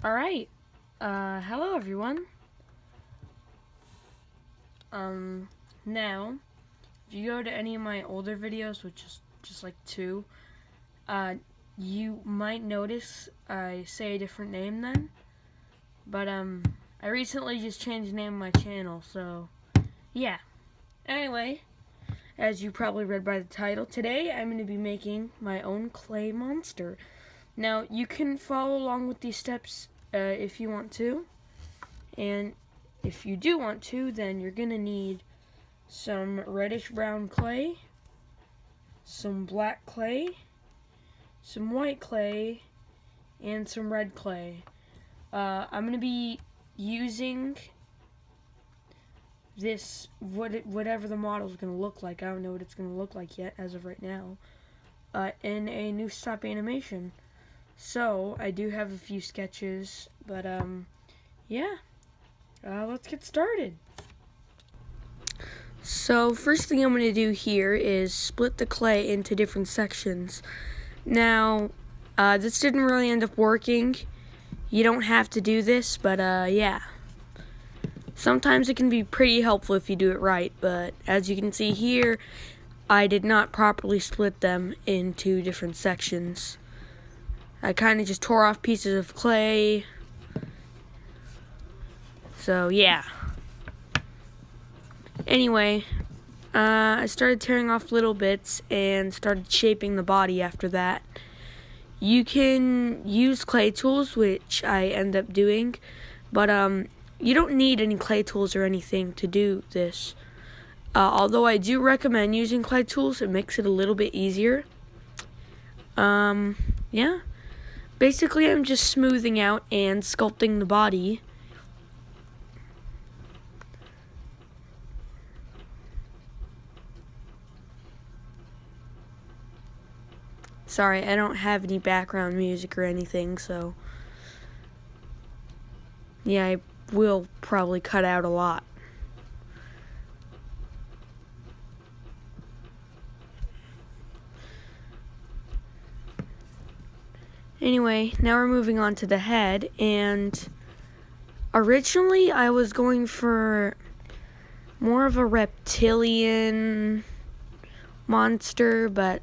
Alright, hello everyone. Now, if you go to any of my older videos, which is just like two, you might notice I say a different name then. But, I recently just changed the name of my channel, so, yeah. Anyway, as you probably read by the title, today I'm going to be making my own clay monster. Now, you can follow along with these steps if you want to, and if you do want to, then you're going to need some reddish brown clay, some black clay, some white clay, and some red clay. I'm going to be using this, whatever the model is going to look like. I don't know what it's going to look like yet as of right now, in a new stop animation. So, I do have a few sketches, but yeah, let's get started. So, first thing I'm going to do here is split the clay into different sections. Now, this didn't really end up working. You don't have to do this, but yeah. Sometimes it can be pretty helpful if you do it right, but as you can see here, I did not properly split them into different sections. I kind of just tore off pieces of clay. So, yeah. Anyway, I started tearing off little bits and started shaping the body after that. You can use clay tools, which I end up doing, but you don't need any clay tools or anything to do this. Although I do recommend using clay tools, it makes it a little bit easier. Yeah. Basically, I'm just smoothing out and sculpting the body. Sorry, I don't have any background music or anything, so yeah, I will probably cut out a lot. Anyway, now we're moving on to the head, and originally I was going for more of a reptilian monster, but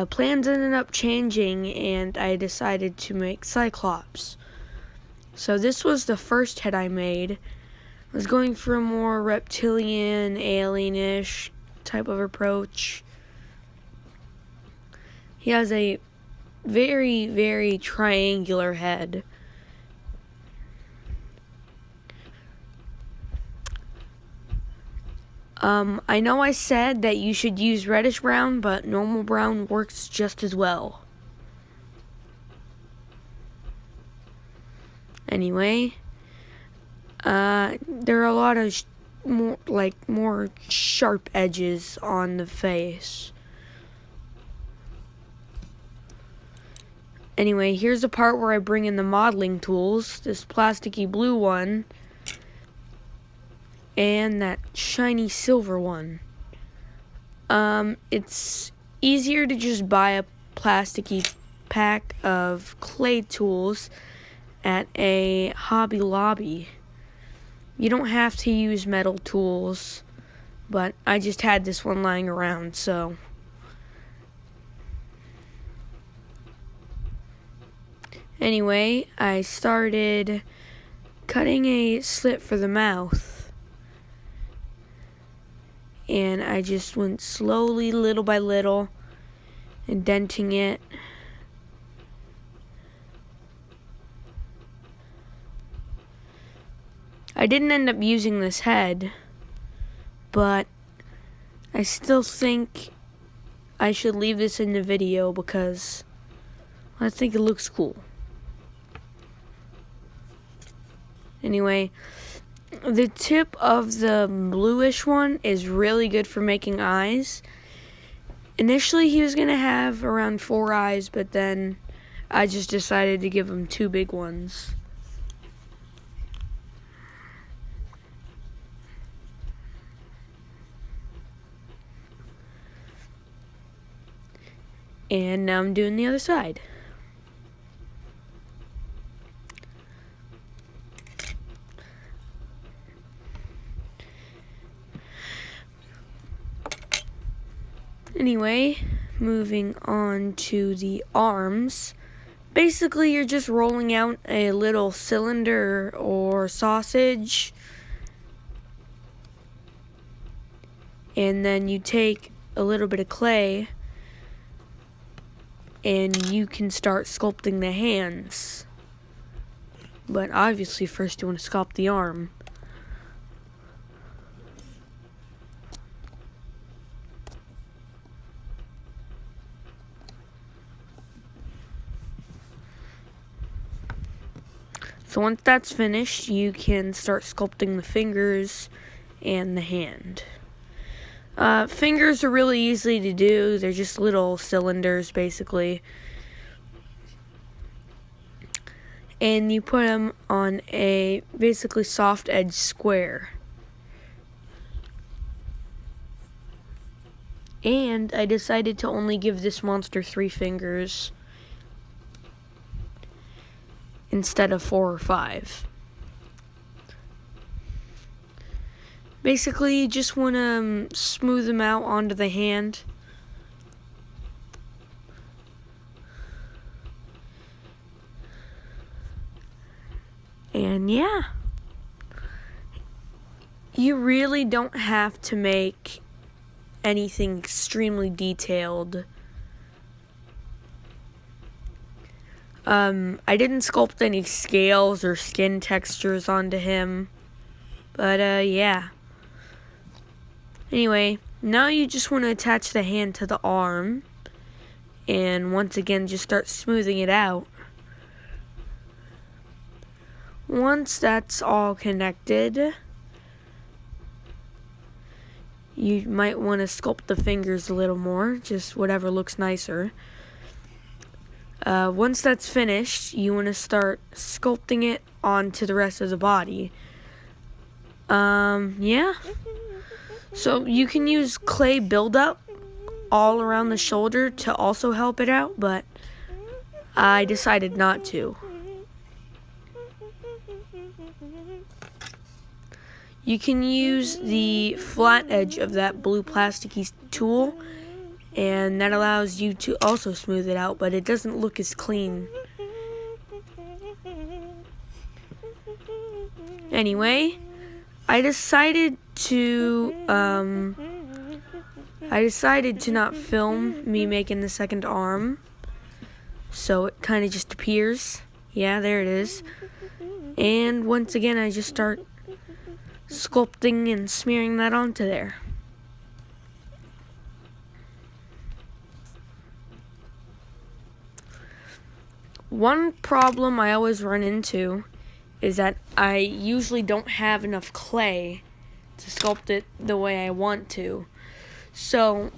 plans ended up changing and I decided to make Cyclops. So this was the first head I made. I was going for a more reptilian, alienish type of approach. He has a very, very triangular head. I know I said that you should use reddish brown, but normal brown works just as well. Anyway, there are a lot of more sharp edges on the face. Anyway, here's the part where I bring in the modeling tools, this plasticky blue one, and that shiny silver one. It's easier to just buy a plasticky pack of clay tools at a Hobby Lobby. You don't have to use metal tools, but I just had this one lying around, so. Anyway, I started cutting a slit for the mouth, and I just went slowly, little by little, indenting it. I didn't end up using this head, but I still think I should leave this in the video because I think it looks cool. Anyway, the tip of the bluish one is really good for making eyes. Initially, he was going to have around 4 eyes, but then I just decided to give him 2 big ones. And now I'm doing the other side. Anyway, moving on to the arms. Basically, you're just rolling out a little cylinder or sausage, and then you take a little bit of clay and you can start sculpting the hands. But obviously first you want to sculpt the arm. So once that's finished, you can start sculpting the fingers and the hand. Fingers are really easy to do. They're just little cylinders, basically. And you put them on a basically soft edge square. And I decided to only give this monster 3 fingers instead of 4 or 5. Basically, you just want to smooth them out onto the hand. And yeah, you really don't have to make anything extremely detailed. I didn't sculpt any scales or skin textures onto him, but yeah. Anyway, now you just want to attach the hand to the arm, and once again just start smoothing it out. Once that's all connected, you might want to sculpt the fingers a little more, just whatever looks nicer. Once that's finished, you want to start sculpting it onto the rest of the body. Yeah. So you can use clay buildup all around the shoulder to also help it out, but I decided not to. You can use the flat edge of that blue plasticky tool, and that allows you to also smooth it out, but it doesn't look as clean. Anyway, I decided to not film me making the second arm, so it kind of just appears. Yeah, there it is. And once again, I just start sculpting and smearing that onto there. One problem I always run into is that I usually don't have enough clay to sculpt it the way I want to. So,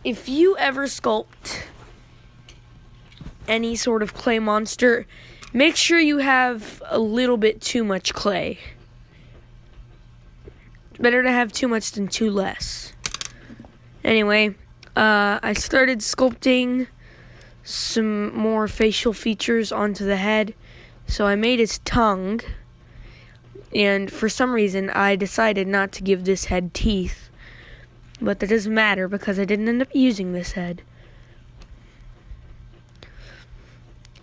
if you ever sculpt any sort of clay monster, make sure you have a little bit too much clay. It's better to have too much than too less. Anyway, I started sculpting some more facial features onto the head. So I made his tongue, and for some reason I decided not to give this head teeth, but that doesn't matter because I didn't end up using this head.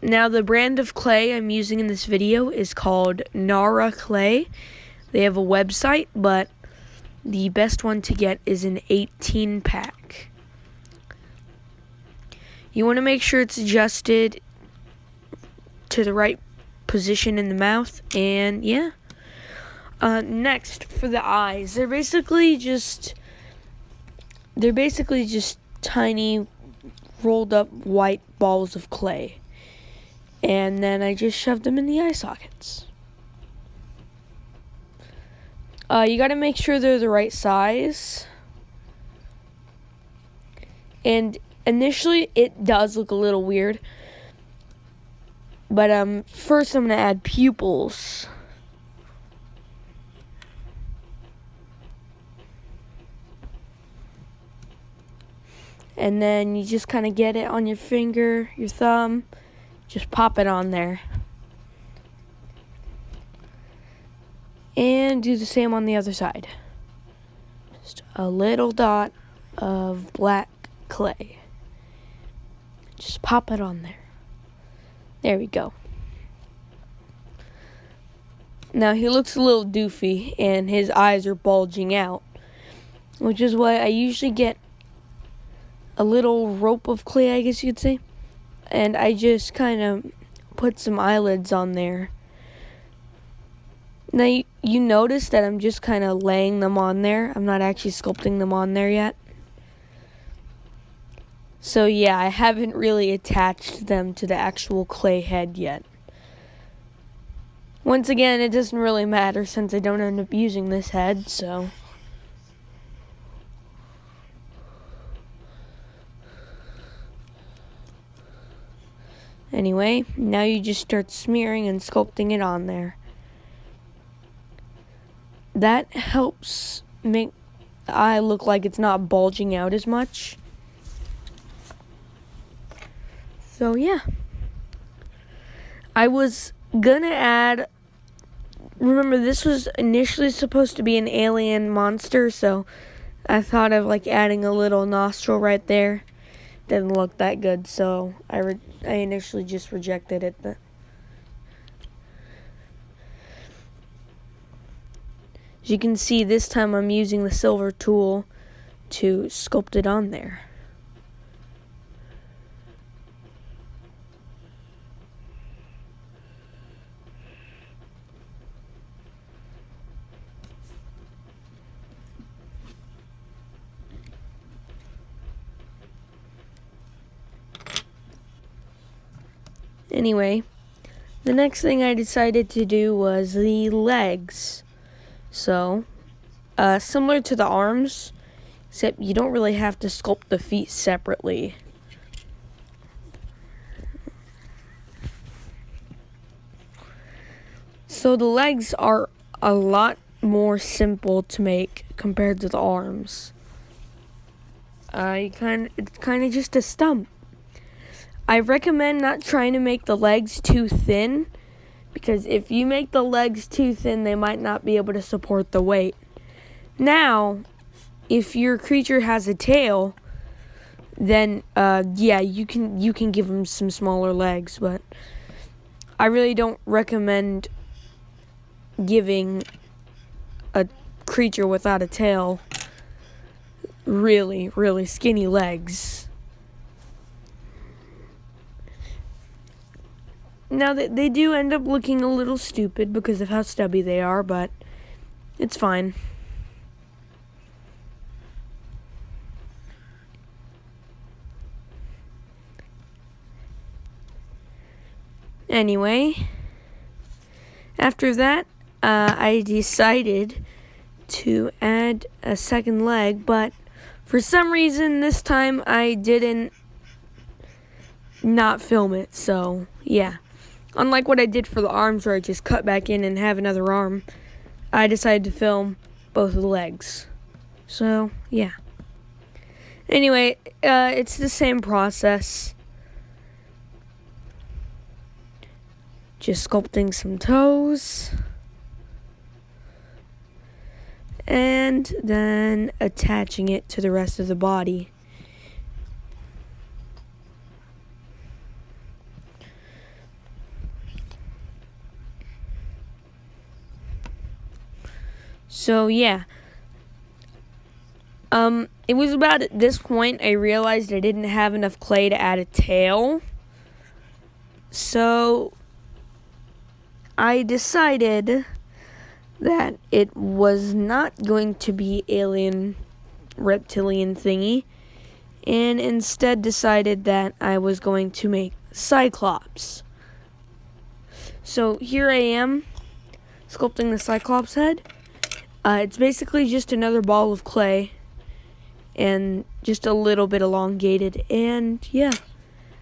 Now the brand of clay I'm using in this video is called Nara Clay. They have a website, but the best one to get is an 18-pack. You want to make sure it's adjusted to the right position in the mouth, and yeah. Next, for the eyes, they're basically just tiny rolled up white balls of clay, and then I just shoved them in the eye sockets. You got to make sure they're the right size, and initially it does look a little weird. But first I'm going to add pupils. And then you just kind of get it on your finger, your thumb, just pop it on there. And do the same on the other side. Just a little dot of black clay. Just pop it on there. There we go. Now he looks a little doofy and his eyes are bulging out, which is why I usually get a little rope of clay, I guess you could say, and I just kind of put some eyelids on there. Now you notice that I'm just kind of laying them on there. I'm not actually sculpting them on there yet. So yeah, I haven't really attached them to the actual clay head yet. Once again, it doesn't really matter since I don't end up using this head, so. Anyway, now you just start smearing and sculpting it on there. That helps make the eye look like it's not bulging out as much. So yeah. I was gonna add, remember this was initially supposed to be an alien monster, so I thought of like adding a little nostril right there. Didn't look that good, so I initially just rejected it. As you can see, this time I'm using the silver tool to sculpt it on there. Anyway, the next thing I decided to do was the legs. So, similar to the arms, except you don't really have to sculpt the feet separately. So the legs are a lot more simple to make compared to the arms. It's kind of just a stump. I recommend not trying to make the legs too thin, because if you make the legs too thin, they might not be able to support the weight. Now, if your creature has a tail, then yeah, you can give them some smaller legs, but I really don't recommend giving a creature without a tail really, really skinny legs. Now, they do end up looking a little stupid because of how stubby they are, but it's fine. Anyway, after that, I decided to add a second leg, but for some reason this time I didn't not film it, so yeah. Unlike what I did for the arms where I just cut back in and have another arm, I decided to film both of the legs. So, yeah. Anyway, it's the same process. Just sculpting some toes. And then attaching it to the rest of the body. So yeah, it was about at this point I realized I didn't have enough clay to add a tail. So I decided that it was not going to be alien reptilian thingy, and instead decided that I was going to make cyclops. So here I am sculpting the cyclops head. It's basically just another ball of clay and just a little bit elongated, and yeah,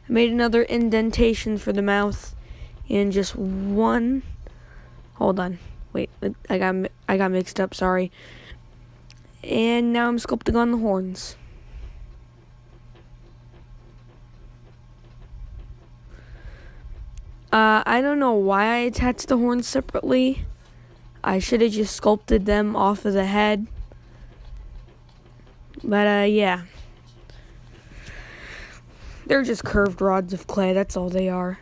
I made another indentation for the mouth and just one. Hold on, wait, I got mixed up, sorry. And now I'm sculpting on the horns. I don't know why I attached the horns separately. I should have just sculpted them off of the head. But yeah. They're just curved rods of clay, that's all they are.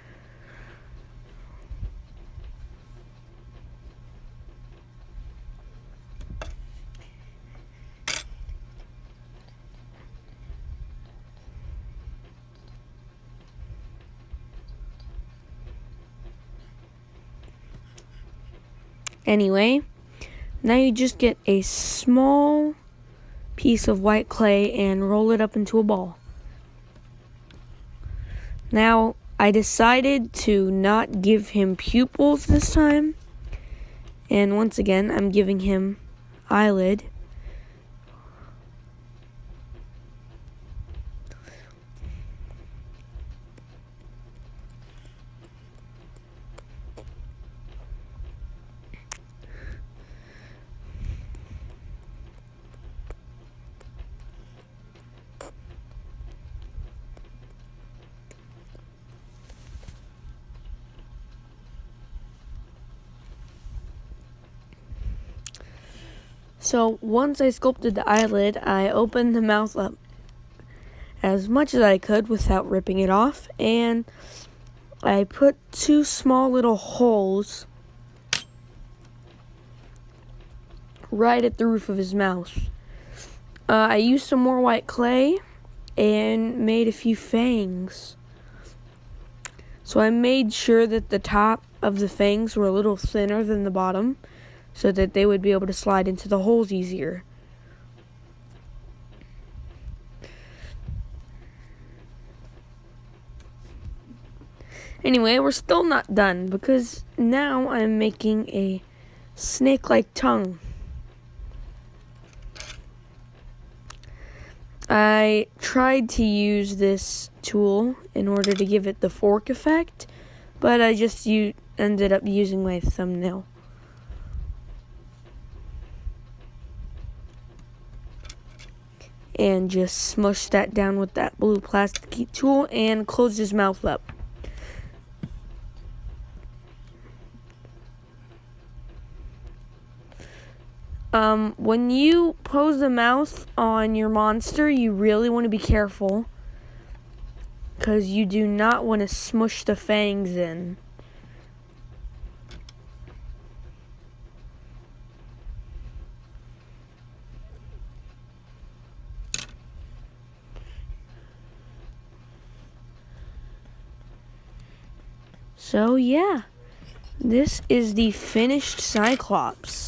Anyway, now you just get a small piece of white clay and roll it up into a ball. Now, I decided to not give him pupils this time. And once again, I'm giving him eyelid. So once I sculpted the eyelid, I opened the mouth up as much as I could without ripping it off, and I put 2 small little holes right at the roof of his mouth. I used some more white clay and made a few fangs. So I made sure that the top of the fangs were a little thinner than the bottom, so that they would be able to slide into the holes easier. Anyway, we're still not done, because now I'm making a snake-like tongue. I tried to use this tool in order to give it the fork effect, but I just ended up using my thumbnail. And just smush that down with that blue plastic tool and close his mouth up. When you pose the mouth on your monster, you really want to be careful, because you do not want to smush the fangs in. So yeah, this is the finished Cyclops.